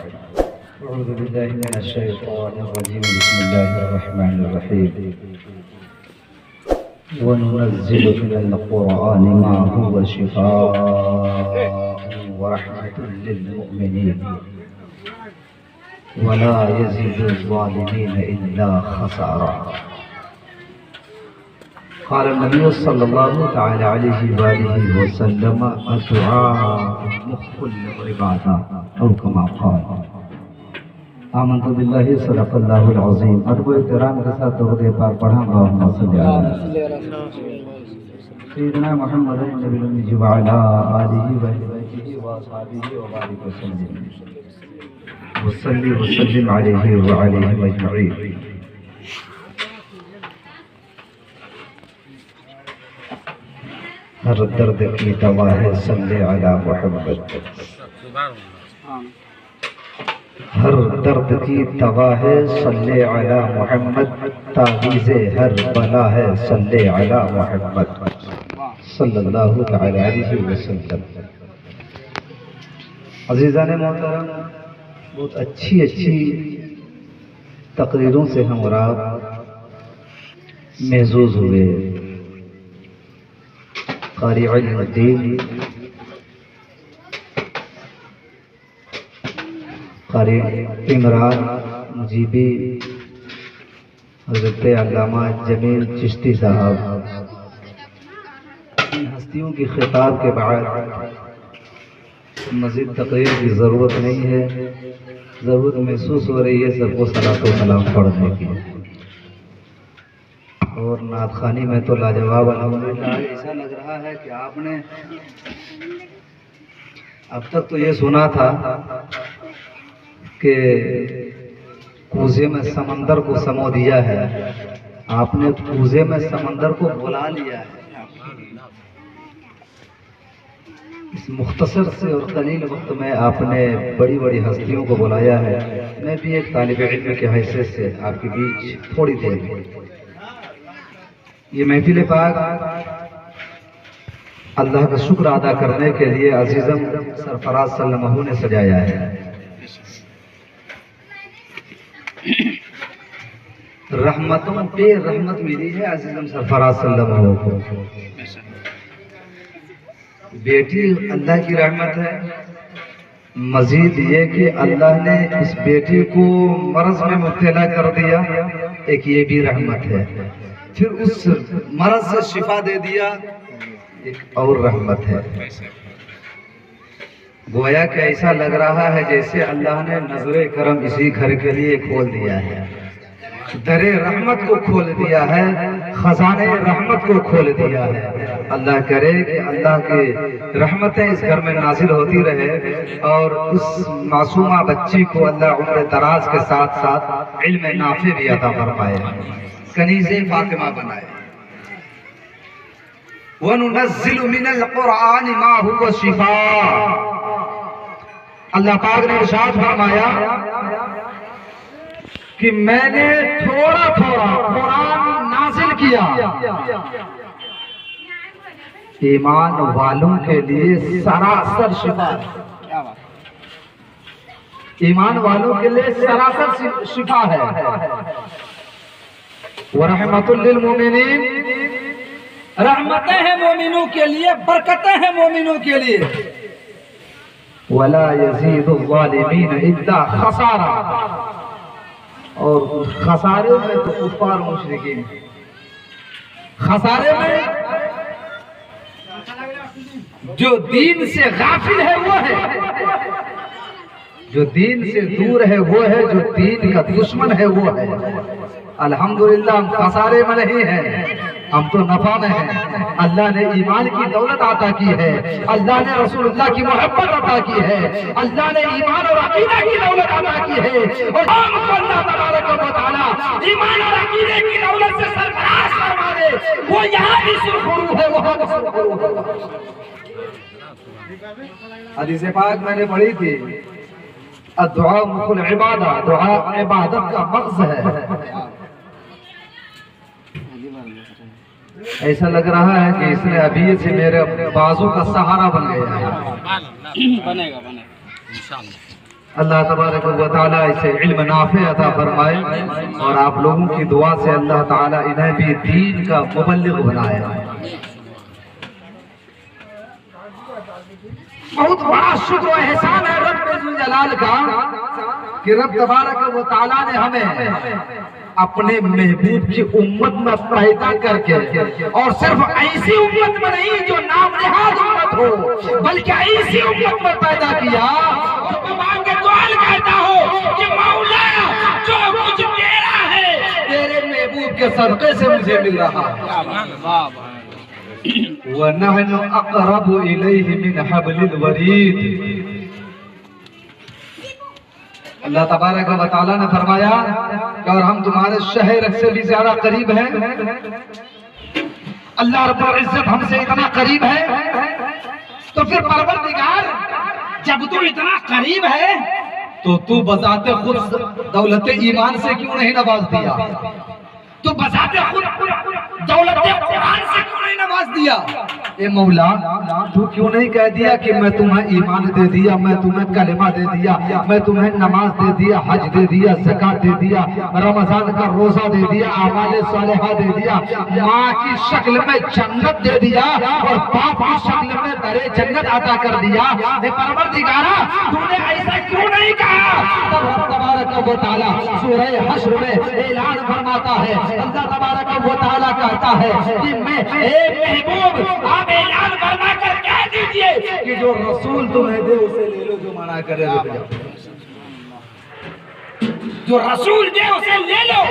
أعوذ بالله من الشيطان الرجيم. بسم الله الرحمن الرحيم. وننزل من القرآن ما هو شفاء ورحمة للمؤمنين ولا يزيد الظالمين إلا خسارا. قال النبي صلى الله تعالى عليه وآله وسلم: الدعاء مخ العبادة، أو كما قال. آمنت بالله صدق الله العظیم. ادب و احترام کے ساتھ درود پاک پڑھا. اللهم صل علی سیدنا محمد النبی الأمی وعلی آلہ وأہل بیتہ وأصحابہ وبارک وسلم وصلی وسلم علیہ وعلیہم اجمعین. ہر درد کی دوا ہے صلی علی محمد. ہر درد کی دوا ہے صلی علی محمد. تعویذ ہر بلا ہے صلی علی محمد صلی اللہ تعالی علیہ وسلم. عزیزان محترم، بہت اچھی تقریروں سے ہم اور آپ محظوظ ہوئے. قاری علم الدین قاری عمران مجیبی حضرت علامہ جمیل چشتی صاحب، ان ہستیوں کی خطاب کے بعد مزید تقریر کی ضرورت نہیں ہے. ضرورت محسوس ہو رہی ہے سب کو صلاۃ و سلام پڑھنے کی. اور نعت خوانی میں تو لاجواب الحمدللہ. ایسا لگ رہا ہے کہ آپ نے اب تک تو یہ سنا تھا کہ کوزے میں سمندر کو سمو دیا ہے. آپ نے کوزے میں سمندر کو بلا لیا ہے. اس مختصر سے اور قلیل وقت میں آپ نے بڑی بڑی ہستیوں کو بلایا ہے. میں بھی ایک طالب علم کی حیثیت سے آپ کے بیچ تھوڑی دیر یہ محفل پاک اللہ کا شکر ادا کرنے کے لیے عزیزم سرفراز صلی اللہ علیہ وسلم نے سجایا ہے. رحمتوں پہ رحمت ملی ہے عزیزم سرفراز صلی اللہ علیہ وسلم کو. بیٹی اللہ کی رحمت ہے. مزید یہ کہ اللہ نے اس بیٹی کو مرض میں مبتلا کر دیا، ایک یہ بھی رحمت ہے. پھر اس مرض سے شفا دے دیا، ایک اور رحمت ہے. گویا کہ ایسا لگ رہا ہے جیسے اللہ نے نظر کرم اسی گھر کے لیے کھول دیا ہے. در رحمت کو کھول دیا ہے، خزانے رحمت کو کھول دیا ہے. اللہ کرے کہ اللہ کی رحمتیں اس گھر میں نازل ہوتی رہے اور اس معصومہ بچی کو اللہ عمر دراز کے ساتھ ساتھ علم نافع بھی عطا فرمائے، کنیز فاطمہ بنائے. وَنُنَزِّلُ مِنَ الْقُرْآنِ مَا هُوَ شِفَاءٌ. اللہ پاک نے ارشاد فرمایا کہ میں نے تھوڑا قرآن نازل کیا ایمان والوں کے لیے سراسر شفا. ایمان والوں کے لیے سراسر شفا ہے. وَرَحْمَةٌ لِّلْمُؤْمِنِينَ. رحمتیں ہیں مومنوں کے لیے، برکتیں ہیں مومنوں کے لیے. وَلَا يَزِيدُ الظَّالِمِينَ إِلَّا خَسَارًا. اور خسارے میں تو کفار مشرکین، خسارے میں جو دین سے غافل ہے وہ ہے، جو دین سے دور ہے وہ ہے، جو دین کا دشمن ہے وہ ہے. الحمدللہ ہم خسارے میں نہیں ہیں، ہم تو نفع میں ہیں. اللہ نے ایمان کی دولت عطا کی ہے، اللہ نے رسول اللہ کی محبت عطا کی ہے، اللہ نے ایمان اور عقیدہ کی دولت عطا کی ہے. اور ہم کو اللہ تبارک و تعالی ایمان اور عقیدے کی دولت سے سرفراز فرما دے. وہ یہاں بھی سرخرو ہے، وہاں بھی سرخرو ہے. حدیث پاک میں نے پڑھی تھی، الدعاء مخ العبادہ. دعا عبادت کا مغز ہے. ایسا لگ رہا ہے کہ اس نے ابھی سے میرے بازو کا سہارا بن گیا ہے. اللہ تبارک و تعالیٰ اسے علم نافع عطا فرمائے اور آپ لوگوں کی دعا سے اللہ تعالیٰ انہیں بھی دین کا مبلغ بنائے. بہت بڑا شکر و احسان ہے رب ذوالجلال کا کہ رب تبارک و تعالیٰ نے ہمیں اپنے محبوب کی امت میں پیدا کر کے اور صرف ایسی امت میں نہیں جو نام نہاد امت ہو بلکہ ایسی امت میں پیدا کیا جو مانگ کے دعا کہتا ہو کہ مولا جو کچھ تیرا ہے تیرے محبوب کے صدقے سے مجھے مل رہا ہے. وَنَحْنُ أَقْرَبُ إِلَيْهِ مِنْ حَبْلِ الْوَرِيدِ. اللہ تبارک و تعالیٰ نے فرمایا کہ اور ہم تمہارے شہر سے بھی زیادہ قریب ہیں. اللہ رب العزت ہم سے اتنا قریب ہے تو پھر پروردگار جب تو اتنا قریب ہے تو بذات خود دولت ایمان سے کیوں نہیں نواز دیا؟ تو بذات خود دولت قرآن سے کیوں نہیں نواز دیا؟ اے مولا تو کیوں نہیں کہہ دیا کہ میں تمہیں ایمان دے دیا، میں تمہیں کلمہ دے دیا، میں تمہیں نماز دے دیا، حج دے دیا، زکات دے دیا، رمضان کا روزہ دے دیا، اعمال صالحہ دے دیا، ماں کی شکل میں جنت دے دیا اور باپ کی شکل میں درے جنت عطا کر دیا. اے پروردگارا تو نے ایسا کیوں نہیں کہا؟ تب رب تبارک و تعالیٰ سورہ حشر میں اعلان فرماتا ہے. اللہ تبارک و تعالیٰ کہتا ہے کہ میں اے محبوب آپ اعلان فرما کر کہہ دیجئے کہ جو رسول تمہیں دے اسے لے لو، جو منع کرے رک جاؤ. جو رسول دے اسے لے لو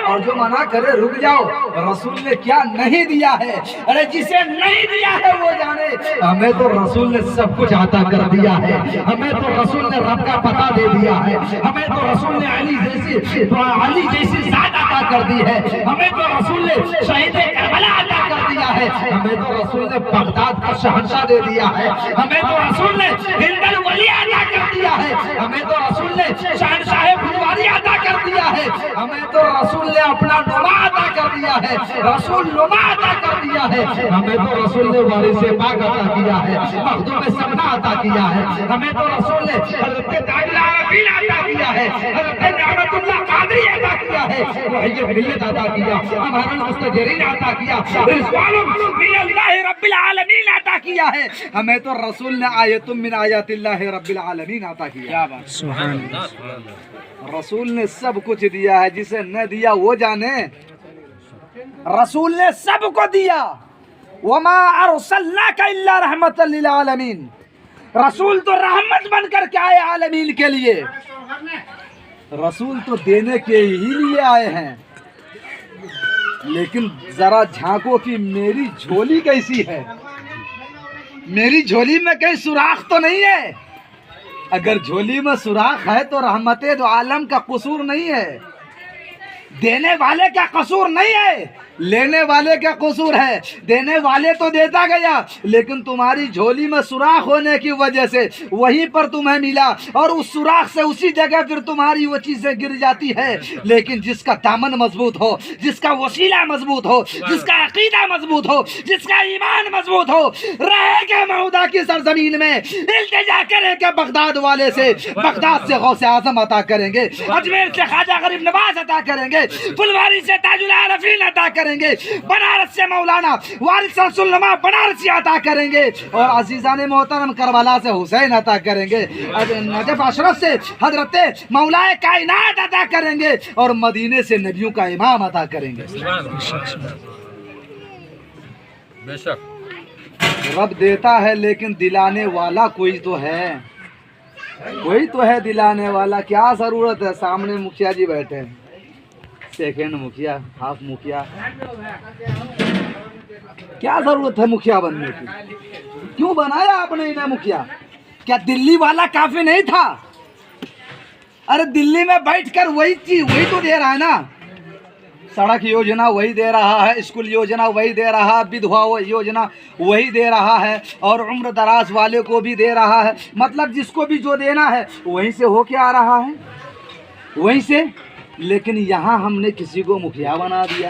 اور جو منع کرے رک جاؤ. رسول نے کیا نہیں دیا ہے؟ ارے جسے نہیں دیا ہے وہ جانے. ہمیں تو رسول نے سب کچھ عطا کر دیا ہے. ہمیں تو رسول نے رب کا پتہ دے دیا ہے. ہمیں تو رسول نے علی جیسی ذات عطا کر دی ہے. ہمیں تو رسول نے شہید کربلا عطا کر دیا ہے. ہمیں تو رسول نے بغداد کا شہنشاہ دے دیا ہے. ہمیں تو رسول نے ہند الولی عطا کر دیا ہے. ہمیں تو رسول نے شہنشاہ پھلواری عطا کر دیا ہے. ہمیں تو رسول نے اپنا نما عطا کر دیا ہے. رسول نما عطا کر دیا ہے. ہمیں تو رسول نے وارث پاک عطا کیا ہے. مخدوم سمنا عطا کیا ہے. ہمیں تو رسول نے حضرت تاج العارفین عطا کیا ہے. حضرت نعمت اللہ قادری عطا کیا ہے. وحی ملت عطا کیا. ہمارا مستجرین عطا کیا. رضوان من اللہ رب العالمین عطا کیا ہے. ہمیں تو رسول نے آیت من آیات اللہ رب العالمین عطا کیا. سبحان اللہ. رسول نے سب کچھ دیا ہے. جسے نہ دیا وہ جانے. رسول نے سب کو دیا. وما ارسلناک الا رحمتا للعالمین. رسول تو رحمت بن کر کے آئے عالمین کے لیے. رسول تو دینے کے ہی لیے آئے ہیں. لیکن ذرا جھانکو کہ میری جھولی کیسی ہے. میری جھولی میں کہیں سوراخ تو نہیں ہے. اگر جھولی میں سوراخ ہے تو رحمت دو عالم کا قصور نہیں ہے. دینے والے کا قصور نہیں ہے، لینے والے کا قصور ہے. دینے والے تو دیتا گیا لیکن تمہاری جھولی میں سوراخ ہونے کی وجہ سے وہیں پر تمہیں ملا اور اس سوراخ سے اسی جگہ پھر تمہاری وہ چیزیں گر جاتی ہے. لیکن جس کا دامن مضبوط ہو، جس کا وسیلہ مضبوط ہو، جس کا عقیدہ مضبوط ہو، جس کا ایمان مضبوط ہو، رہے گا معودہ کی سرزمین میں التجا کرے کہ بغداد والے سے، بغداد سے غوث اعظم عطا کریں گے، اجمیر سے خواجہ غریب نواز عطا کریں گے، پھلواری سے تاج العارفین عطا کریں گے، بنارس سے مولانا وارث شمس العلماء بنارسی عطا کریں گے، اور عزیزان محترم کربلا سے حسین عطا کریں گے، نجف اشرف سے حضرت مولا کائنات عطا کریں گے، اور مدینے سے نبیوں کا امام عطا کریں گے. بے شک رب دیتا ہے لیکن دلانے والا کوئی تو ہے. کوئی تو ہے دلانے والا. کیا ضرورت ہے؟ سامنے مکھیا جی بیٹھے ہیں، سیکنڈ مکھیا، ہاف مکھیا. کیا ضرورت ہے مکھیا بننے کی؟ کیوں بنایا آپ نے انہیں مکھیا؟ کیا دلی والا کافی نہیں تھا؟ ارے دلی میں بیٹھ کر وہی چیز وہی تو دے رہا ہے نا. سڑک یوجنا وہی دے رہا ہے، اسکول یوجنا وہی دے رہا ہے، بدھوا یوجنا وہی دے رہا ہے، اور عمر دراز والے کو بھی دے رہا ہے. مطلب جس کو بھی جو دینا ہے وہیں سے ہو کے آ رہا ہے، وہیں سے. لیکن یہاں ہم نے کسی کو مکھیا بنا دیا.